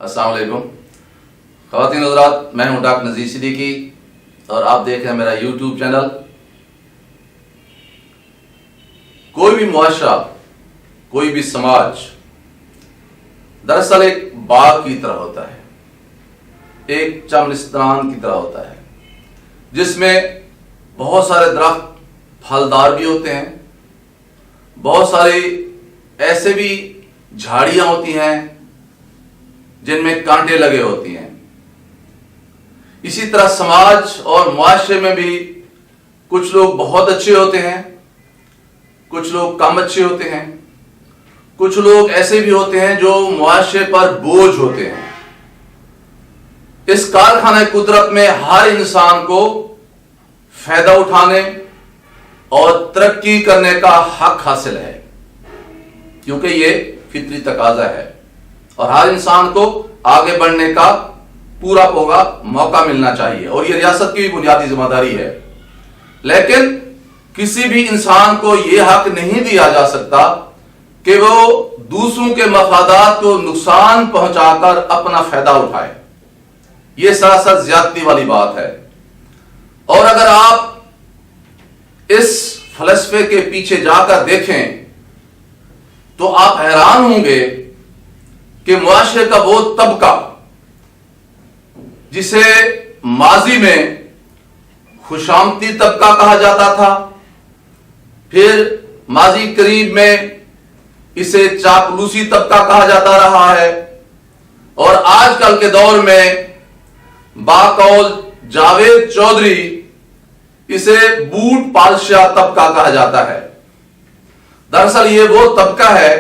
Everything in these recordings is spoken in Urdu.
السلام علیکم خواتین حضرات، میں ہوں ڈاکٹر نذیر صدیقی اور آپ دیکھ رہے ہیں میرا یوٹیوب چینل۔ کوئی بھی معاشرہ، کوئی بھی سماج دراصل ایک باغ کی طرح ہوتا ہے، ایک چمنستان کی طرح ہوتا ہے، جس میں بہت سارے درخت پھلدار بھی ہوتے ہیں، بہت سارے ایسے بھی جھاڑیاں ہوتی ہیں جن میں کانٹے لگے ہوتی ہیں۔ اسی طرح سماج اور معاشرے میں بھی کچھ لوگ بہت اچھے ہوتے ہیں، کچھ لوگ کم اچھے ہوتے ہیں، کچھ لوگ ایسے بھی ہوتے ہیں جو معاشرے پر بوجھ ہوتے ہیں۔ اس کارخانہ قدرت میں ہر انسان کو فائدہ اٹھانے اور ترقی کرنے کا حق حاصل ہے، کیونکہ یہ فطری تقاضا ہے اور ہر انسان کو آگے بڑھنے کا پورا موقع ملنا چاہیے، اور یہ ریاست کی بھی بنیادی ذمہ داری ہے۔ لیکن کسی بھی انسان کو یہ حق نہیں دیا جا سکتا کہ وہ دوسروں کے مفادات کو نقصان پہنچا کر اپنا فائدہ اٹھائے۔ یہ سراسر زیادتی والی بات ہے، اور اگر آپ اس فلسفے کے پیچھے جا کر دیکھیں تو آپ حیران ہوں گے کہ معاشرے کا وہ طبقہ جسے ماضی میں خوشامدی طبقہ کہا جاتا تھا، پھر ماضی قریب میں اسے چاپلوسی طبقہ کہا جاتا رہا ہے، اور آج کل کے دور میں باقول جاوید چودھری اسے بوٹ پالشا طبقہ کہا جاتا ہے۔ دراصل یہ وہ طبقہ ہے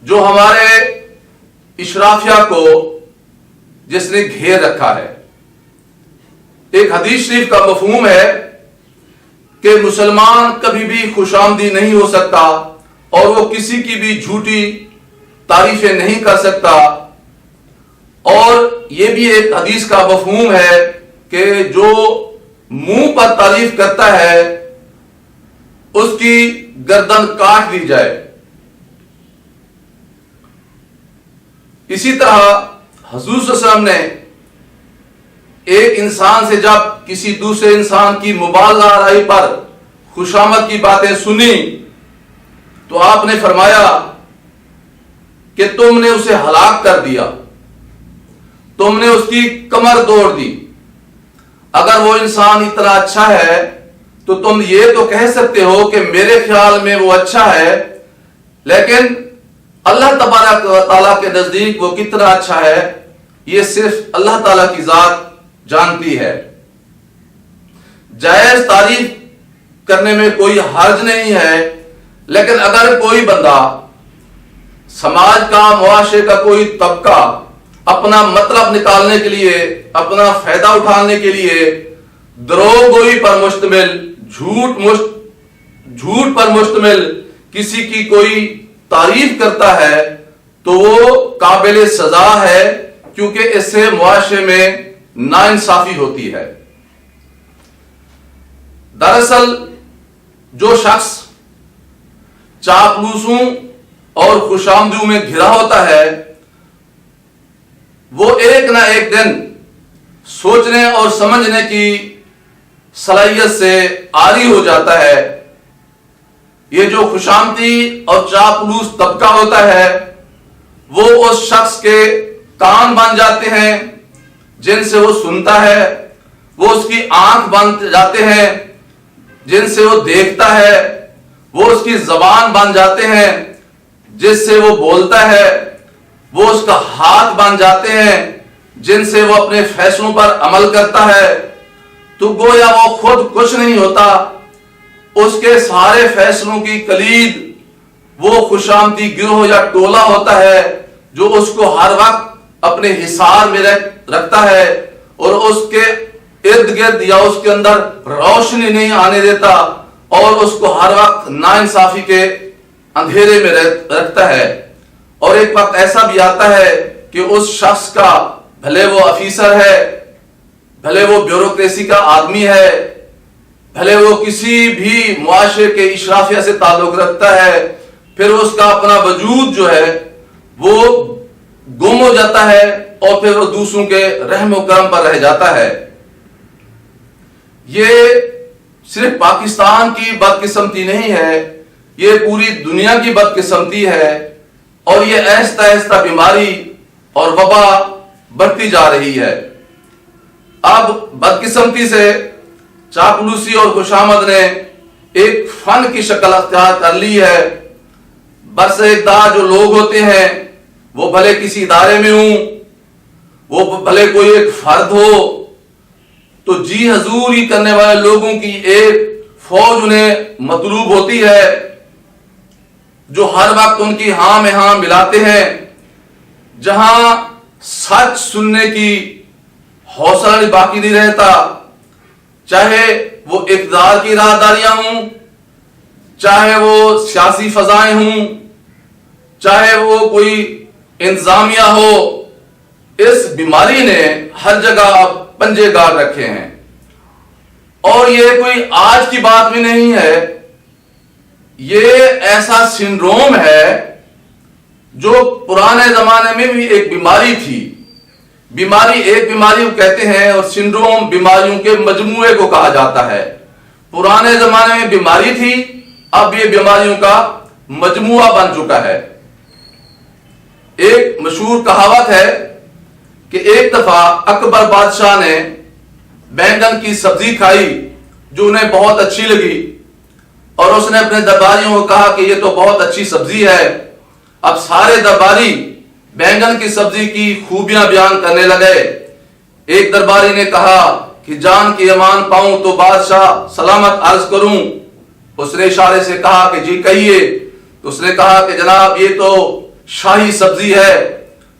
جو ہمارے اشرافیہ کو جس نے گھیر رکھا ہے۔ ایک حدیث شریف کا مفہوم ہے کہ مسلمان کبھی بھی خوش آمدی نہیں ہو سکتا اور وہ کسی کی بھی جھوٹی تعریفیں نہیں کر سکتا، اور یہ بھی ایک حدیث کا مفہوم ہے کہ جو منہ پر تعریف کرتا ہے اس کی گردن کاٹ دی جائے۔ اسی طرح حضور صلی اللہ علیہ وسلم نے ایک انسان سے جب کسی دوسرے انسان کی مبالغہ آرائی پر خوشامد کی باتیں سنی تو آپ نے فرمایا کہ تم نے اسے ہلاک کر دیا، تم نے اس کی کمر توڑ دی۔ اگر وہ انسان اتنا اچھا ہے تو تم یہ تو کہہ سکتے ہو کہ میرے خیال میں وہ اچھا ہے، لیکن اللہ تبارک و تعالیٰ کے نزدیک وہ کتنا اچھا ہے یہ صرف اللہ تعالیٰ کی ذات جانتی ہے۔ جائز تعریف کرنے میں کوئی حرج نہیں ہے، لیکن اگر کوئی بندہ، سماج کا، معاشرے کا کوئی طبقہ اپنا مطلب نکالنے کے لیے، اپنا فائدہ اٹھانے کے لیے دروغ گوئی پر مشتمل، جھوٹ پر مشتمل کسی کی کوئی تعریف کرتا ہے تو وہ قابل سزا ہے، کیونکہ اس سے معاشرے میں ناانصافی ہوتی ہے۔ دراصل جو شخص چاپلوسوں اور خوشامدیوں میں گھرا ہوتا ہے وہ ایک نہ ایک دن سوچنے اور سمجھنے کی صلاحیت سے عاری ہو جاتا ہے۔ یہ جو خوشامدی اور چاپلوس طبقہ ہوتا ہے وہ اس شخص کے کان بن جاتے ہیں جن سے وہ سنتا ہے، وہ اس کی آنکھ بن جاتے ہیں جن سے وہ دیکھتا ہے، وہ اس کی زبان بن جاتے ہیں جس سے وہ بولتا ہے، وہ اس کا ہاتھ بن جاتے ہیں جن سے وہ اپنے فیصلوں پر عمل کرتا ہے۔ تو گویا وہ خود کچھ نہیں ہوتا، اس کے سارے فیصلوں کی کلید وہ خوشامدی گروہ یا ٹولہ ہوتا ہے جو اس کو ہر وقت اپنے حصار میں رکھتا ہے اور اس کے ارد گرد یا اس کے اندر روشنی نہیں آنے دیتا اور اس کو ہر وقت ناانصافی کے اندھیرے میں رکھتا ہے۔ اور ایک وقت ایسا بھی آتا ہے کہ اس شخص کا، بھلے وہ افیسر ہے، بھلے وہ بیوروکریسی کا آدمی ہے، بھلے وہ کسی بھی معاشرے کے اشرافیہ سے تعلق رکھتا ہے، پھر اس کا اپنا وجود جو ہے وہ گم ہو جاتا ہے اور پھر وہ دوسروں کے رحم و کرم پر رہ جاتا ہے۔ یہ صرف پاکستان کی بدقسمتی نہیں ہے، یہ پوری دنیا کی بدقسمتی ہے، اور یہ آہستہ آہستہ بیماری اور وبا بڑھتی جا رہی ہے۔ اب بدقسمتی سے چاپلوسی اور خوشامد نے ایک فن کی شکل اختیار کر لی ہے۔ برس اقتدار جو لوگ ہوتے ہیں، وہ بھلے کسی ادارے میں ہوں، وہ بھلے کوئی ایک فرد ہو، تو جی حضور ہی کرنے والے لوگوں کی ایک فوج انہیں مطلوب ہوتی ہے، جو ہر وقت ان کی ہاں میں ہاں ملاتے ہیں۔ جہاں سچ سننے کی حوصلہ باقی نہیں رہتا، چاہے وہ اقتدار کی راہداریاں ہوں، چاہے وہ سیاسی فضائیں ہوں، چاہے وہ کوئی انتظامیہ ہو، اس بیماری نے ہر جگہ پنجے گاڑ رکھے ہیں۔ اور یہ کوئی آج کی بات میں نہیں ہے، یہ ایسا سنڈروم ہے جو پرانے زمانے میں بھی ایک بیماری تھی۔ بیماری ایک بیماری کو کہتے ہیں، اور سنڈروم بیماریوں کے مجموعے کو کہا جاتا ہے۔ پرانے زمانے میں بیماری تھی، اب یہ بیماریوں کا مجموعہ بن چکا ہے۔ ایک مشہور کہاوت ہے کہ ایک دفعہ اکبر بادشاہ نے بینگن کی سبزی کھائی جو انہیں بہت اچھی لگی، اور اس نے اپنے درباریوں کو کہا کہ یہ تو بہت اچھی سبزی ہے۔ اب سارے درباری بینگن کی سبزی کی خوبیاں بیان کرنے لگے۔ ایک درباری نے کہا کہ جان کی امان پاؤں تو بادشاہ سلامت عرض کروں۔ اس نے اشارے سے کہا کہ جی کہیے۔ تو اس نے کہا کہ جناب یہ تو شاہی سبزی ہے۔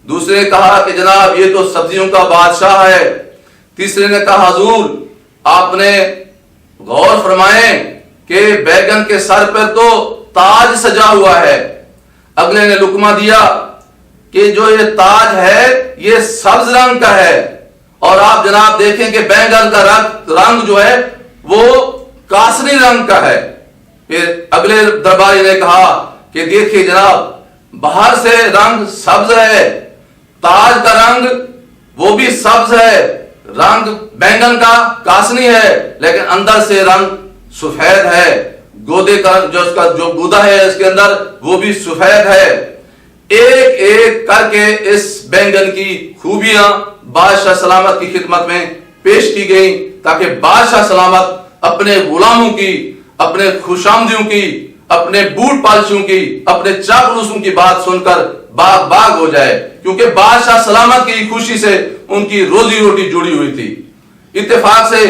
دوسرے نے کہا کہ جناب یہ تو سبزیوں کا بادشاہ ہے۔ تیسرے نے کہا حضور آپ نے غور فرمائیں کہ بیگن کے سر پر تو تاج سجا ہوا ہے۔ اگلے نے لقمہ دیا کہ جو یہ تاج ہے یہ سبز رنگ کا ہے، اور آپ جناب دیکھیں کہ بینگن کا رنگ جو ہے وہ کاسنی رنگ کا ہے۔ پھر اگلے درباری نے کہا کہ دیکھیے جناب باہر سے رنگ سبز ہے، تاج کا رنگ وہ بھی سبز ہے، رنگ بینگن کا کاسنی ہے، لیکن اندر سے رنگ سفید ہے، گودے کا جو اس کا جو گودا ہے اس کے اندر وہ بھی سفید ہے۔ ایک ایک کر کے اس بینگن کی خوبیاں بادشاہ سلامت کی خدمت میں پیش کی گئیں، تاکہ بادشاہ سلامت اپنے غلاموں کی، اپنے خوشامدیوں کی، اپنے بوٹ پالشوں کی، اپنے چاپلوسوں کی بات سن کر باغ باغ ہو جائے، کیونکہ بادشاہ سلامت کی خوشی سے ان کی روزی روٹی جڑی ہوئی تھی۔ اتفاق سے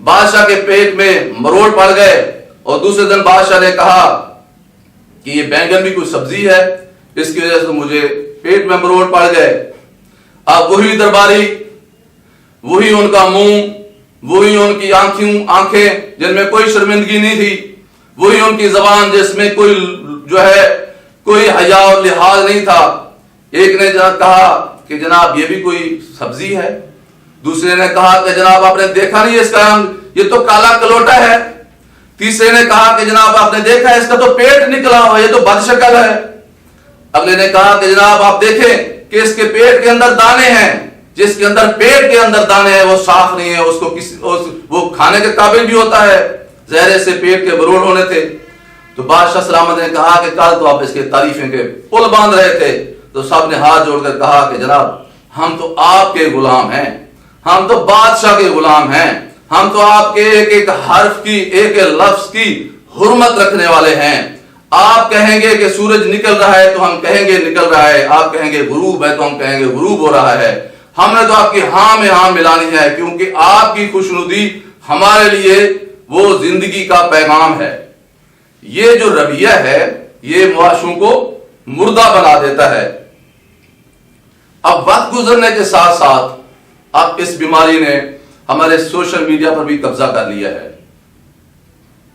بادشاہ کے پیٹ میں مروڑ پڑ گئے، اور دوسرے دن بادشاہ نے کہا کہ یہ بینگن بھی کوئی سبزی ہے، اس کی وجہ سے مجھے پیٹ میں مروڑ پڑ گئے۔ اب وہی درباری، وہی ان کا منہ، وہی ان کی آنکھیں جن میں کوئی شرمندگی نہیں تھی، وہی ان کی زبان جس میں کوئی جو ہے کوئی حیا اور لحاظ نہیں تھا۔ ایک نے کہا کہ جناب یہ بھی کوئی سبزی ہے، دوسرے نے کہا کہ جناب آپ نے دیکھا نہیں اس کا رنگ، یہ تو کالا کلوٹا ہے۔ تیسرے نے کہا کہ جناب آپ نے دیکھا اس کا تو پیٹ نکلا ہوا، یہ تو بد شکل ہے۔ اگلے نے کہا کہ جناب آپ دیکھیں کہ اس کے پیٹ کے اندر دانے ہیں، جس کے اندر پیٹ کے اندر دانے ہیں وہ صاف نہیں ہے، اس کو وہ کھانے کے قابل بھی ہوتا ہے، زہرے سے پیٹ کے مروڑ ہونے تھے۔ تو بادشاہ سلامت نے کہا کہ کل تو آپ اس کے تعریفیں کے پل باندھ رہے تھے۔ تو سب نے ہاتھ جوڑ کر کہا کہ جناب ہم تو آپ کے غلام ہیں، ہم تو بادشاہ کے غلام ہیں، ہم تو آپ کے ایک ایک حرف کی، ایک ایک لفظ کی حرمت رکھنے والے ہیں۔ آپ کہیں گے کہ سورج نکل رہا ہے تو ہم کہیں گے نکل رہا ہے، آپ کہیں گے غروب ہے تو ہم کہیں گے غروب ہو رہا ہے۔ ہم نے تو آپ کی ہاں میں ہاں ملانی ہے، کیونکہ آپ کی خوشنودی ہمارے لیے وہ زندگی کا پیغام ہے۔ یہ جو رویہ ہے یہ معاشروں کو مردہ بنا دیتا ہے۔ اب وقت گزرنے کے ساتھ ساتھ اب اس بیماری نے ہمارے سوشل میڈیا پر بھی قبضہ کر لیا ہے۔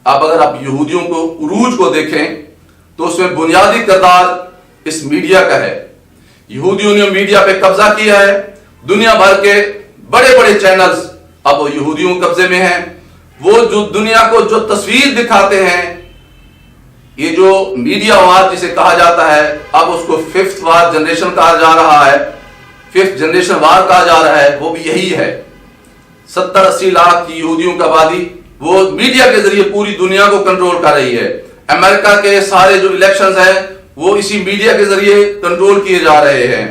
اب اگر آپ یہودیوں کو عروج کو دیکھیں تو اس میں بنیادی کردار اس میڈیا کا ہے۔ یہودیوں نے میڈیا پہ قبضہ کیا ہے، دنیا بھر کے بڑے بڑے چینلز اب یہودیوں قبضے میں ہیں۔ وہ جو دنیا کو جو تصویر دکھاتے ہیں یہ جو میڈیا وار جسے کہا جاتا ہے، اب اس کو 5th وار جنریشن کہا جا رہا ہے، 5th جنریشن وار کہا جا رہا ہے، وہ بھی یہی ہے۔ 70-80 لاکھ کی یہودیوں کا آبادی وہ میڈیا کے ذریعے پوری دنیا کو کنٹرول کر رہی ہے۔ امریکہ کے سارے جو الیکشنز ہیں وہ اسی میڈیا کے ذریعے کنٹرول کیے جا رہے ہیں۔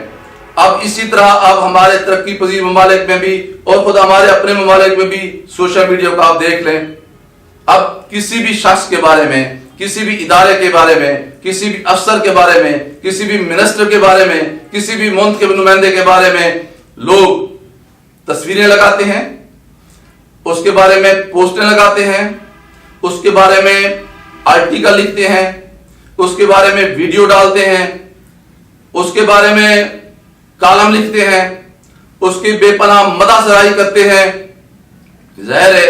اب اسی طرح اب ہمارے ترقی پذیر ممالک میں بھی اور خود ہمارے اپنے ممالک میں بھی سوشل میڈیا کو آپ دیکھ لیں۔ اب کسی بھی شخص کے بارے میں، کسی بھی ادارے کے بارے میں، کسی بھی افسر کے بارے میں، کسی بھی منسٹر کے بارے میں، کسی بھی منتخب نمائندے کے بارے میں لوگ تصویریں لگاتے ہیں، اس کے بارے میں پوسٹیں لگاتے ہیں، اس کے بارے میں آرٹیکل لکھتے ہیں، اس کے بارے میں ویڈیو ڈالتے ہیں، اس کے بارے میں کالم لکھتے ہیں، اس کی بے پناہ مدح سرائی کرتے ہیں۔ ظاہر ہے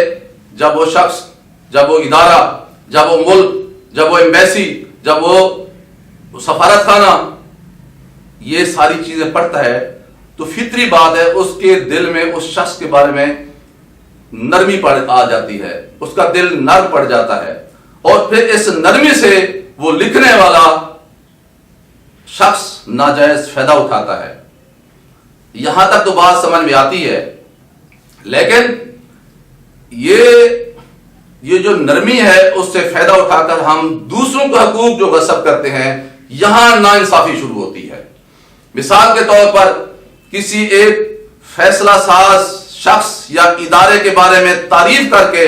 جب وہ شخص، جب وہ ادارہ، جب وہ ملک، جب وہ ایمبیسی، جب وہ سفارت خانہ یہ ساری چیزیں پڑھتا ہے تو فطری بات ہے اس کے دل میں اس شخص کے بارے میں نرمی آ جاتی ہے، اس کا دل نرم پڑ جاتا ہے، اور پھر اس نرمی سے وہ لکھنے والا شخص ناجائز فائدہ اٹھاتا ہے۔ یہاں تک تو بات سمجھ میں آتی ہے، لیکن یہ جو نرمی ہے اس سے فائدہ اٹھا کر ہم دوسروں کے حقوق جو غصب کرتے ہیں، یہاں ناانصافی شروع ہوتی ہے۔ مثال کے طور پر کسی ایک فیصلہ ساز شخص یا ادارے کے بارے میں تعریف کر کے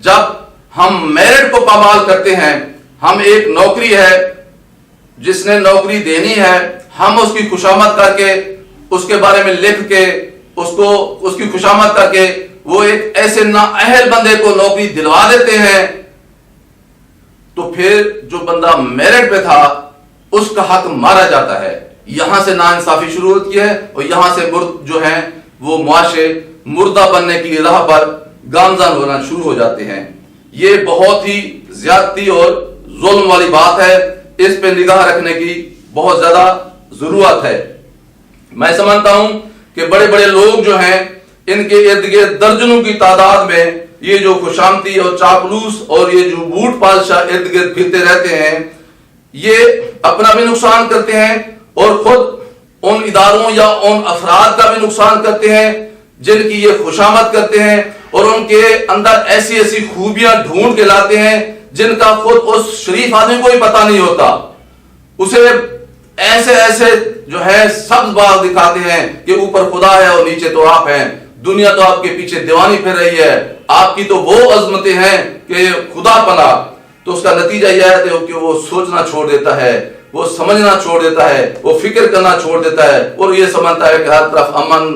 جب ہم میرٹ کو پامال کرتے ہیں، ہم ایک نوکری ہے جس نے نوکری دینی ہے، ہم اس کی خوشامد کر کے، اس کے بارے میں لکھ کے، اس کی خوشامد کر کے وہ ایک ایسے نااہل بندے کو نوکری دلوا دیتے ہیں، تو پھر جو بندہ میرٹ پہ تھا اس کا حق مارا جاتا ہے۔ یہاں سے ناانصافی شروع ہوتی ہے، اور یہاں سے جو ہیں وہ معاشرے مردہ بننے کی راہ پر گامزن ہونا شروع ہو جاتے ہیں۔ یہ بہت ہی زیادتی اور ظلم والی بات ہے، اس پہ نگاہ رکھنے کی بہت زیادہ ضرورت ہے۔ میں سمجھتا ہوں کہ بڑے بڑے لوگ جو ہیں ان کے ارد گرد درجنوں کی تعداد میں یہ جو خوشامدی اور چاپلوس اور یہ جو بوٹ پالشاہ ارد گرد پھرتے رہتے ہیں، یہ اپنا بھی نقصان کرتے ہیں اور خود ان اداروں یا ان افراد کا بھی نقصان کرتے ہیں جن کی یہ خوشامد کرتے ہیں، اور ان کے اندر ایسی ایسی خوبیاں ڈھونڈ کے لاتے ہیں جن کا خود اس شریف آدمی کو ہی پتہ نہیں ہوتا۔ اسے ایسے ایسے جو ہے سبز باغ دکھاتے ہیں کہ اوپر خدا ہے اور نیچے تو آپ ہیں، دنیا تو آپ کے پیچھے دیوانی پھر رہی ہے، آپ کی تو وہ عظمتیں ہیں کہ خدا پناہ۔ تو اس کا نتیجہ یہ ہے کہ وہ سوچنا چھوڑ دیتا ہے، وہ سمجھنا چھوڑ دیتا ہے، وہ فکر کرنا چھوڑ دیتا ہے، اور یہ سمجھتا ہے کہ ہر طرف امن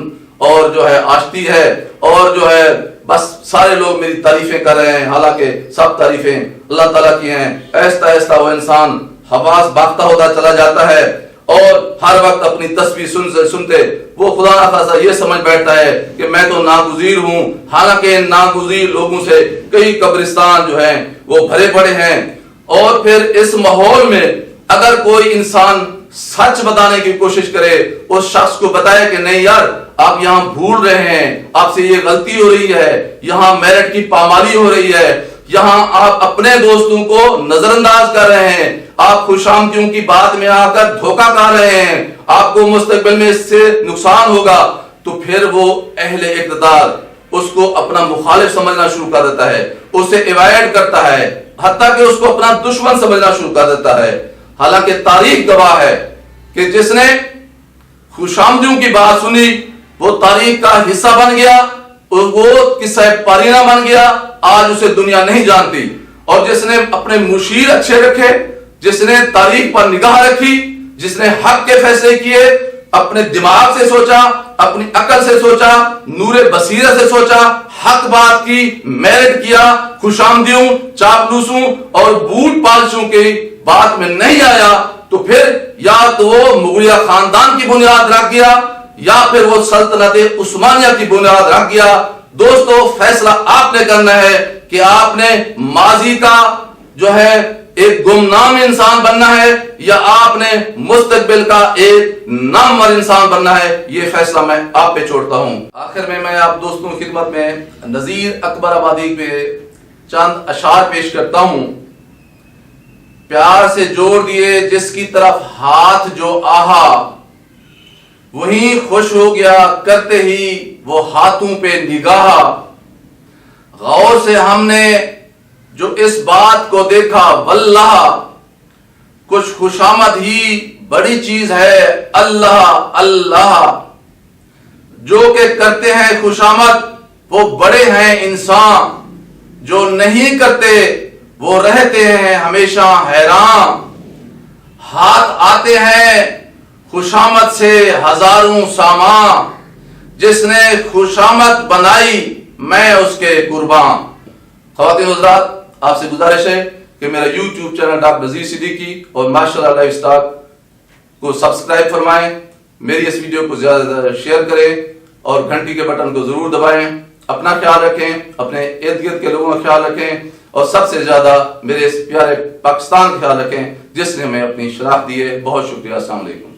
اور جو ہے آشتی ہے، اور جو ہے بس سارے لوگ میری تعریفیں کر رہے ہیں، حالانکہ سب تعریفیں اللہ تعالیٰ کی ہیں۔ آہستہ آہستہ وہ انسان حواس باختہ ہوتا چلا جاتا ہے، اور ہر وقت اپنی تسبیح سنتے وہ خدا نخواستہ یہ سمجھ بیٹھتا ہے کہ میں تو ناگزیر ہوں، حالانکہ ان ناگزیر لوگوں سے کئی قبرستان جو ہیں وہ بھرے پڑے ہیں۔ اور پھر اس ماحول میں اگر کوئی انسان سچ بتانے کی کوشش کرے، اس شخص کو بتائے کہ نہیں یار آپ یہاں بھول رہے ہیں، آپ سے یہ غلطی ہو رہی ہے، یہاں میرٹ کی پامالی ہو رہی ہے، یہاں آپ اپنے دوستوں کو نظر انداز کر رہے ہیں، آپ خوشامدیوں کی بات میں آ کر دھوکہ کھا رہے ہیں، آپ کو مستقبل میں اس سے نقصان ہوگا، تو پھر وہ اہل اقتدار اس کو اپنا مخالف سمجھنا شروع کر دیتا ہے، اسے ایوائڈ کرتا ہے، حتیٰ کہ اس کو اپنا دشمن سمجھنا شروع کر دیتا ہے۔ حالانکہ تاریخ گواہ ہے کہ جس نے خوشامدیوں کی بات سنی وہ تاریخ کا حصہ بن گیا، وہ قصہ پارینہ بن گیا، آج اسے دنیا نہیں جانتی۔ اور جس نے اپنے مشیر اچھے رکھے، جس نے تاریخ پر نگاہ رکھی، جس نے حق کے فیصلے کیے، اپنے دماغ سے سوچا، اپنی عقل سے سوچا، نور بصیرت سے سوچا، حق بات کی، میرٹ کیا، خوشامدیوں، چاپلوسوں اور بوٹ پالشوں کی بات میں نہیں آیا، تو پھر یا تو وہ مغلیہ خاندان کی بنیاد رکھ گیا یا پھر وہ سلطنت عثمانیہ کی بنیاد رکھ گیا۔ دوستو فیصلہ آپ نے کرنا ہے کہ آپ نے ماضی کا جو ہے ایک گمنام انسان بننا ہے یا آپ نے مستقبل کا ایک نامور انسان بننا ہے، یہ فیصلہ میں آپ پہ چھوڑتا ہوں۔ آخر میں آپ دوستوں کی خدمت میں نذیر اکبر آبادی پہ چند اشعار پیش کرتا ہوں۔ پیار سے جوڑ دیے، جس کی طرف ہاتھ جو آہا وہیں خوش ہو گیا، کرتے ہی وہ ہاتھوں پہ نگاہ۔ غور سے ہم نے جو اس بات کو دیکھا، واللہ کچھ خوشامد ہی بڑی چیز ہے، اللہ اللہ جو کہ کرتے ہیں خوشامد وہ بڑے ہیں انسان، جو نہیں کرتے وہ رہتے ہیں ہمیشہ حیران۔ ہاتھ آتے ہیں خوشامد سے ہزاروں سامان، جس نے خوشامد بنائی میں اس کے قربان۔ خواتین و حضرات، آپ سے گزارش ہے کہ میرا YouTube channel doctor Nazir Siddiqui اور ماشاء اللہ لائف اسٹائل کو سبسکرائب فرمائیں، میری اس ویڈیو کو زیادہ سے زیادہ شیئر کریں اور گھنٹی کے بٹن کو ضرور دبائیں۔ اپنا خیال رکھیں، اپنے ارد گرد کے لوگوں کا خیال رکھیں، اور سب سے زیادہ میرے اس پیارے پاکستان کا خیال رکھیں جس نے ہمیں اپنی شناخت دی ہے۔ بہت شکریہ، السلام علیکم۔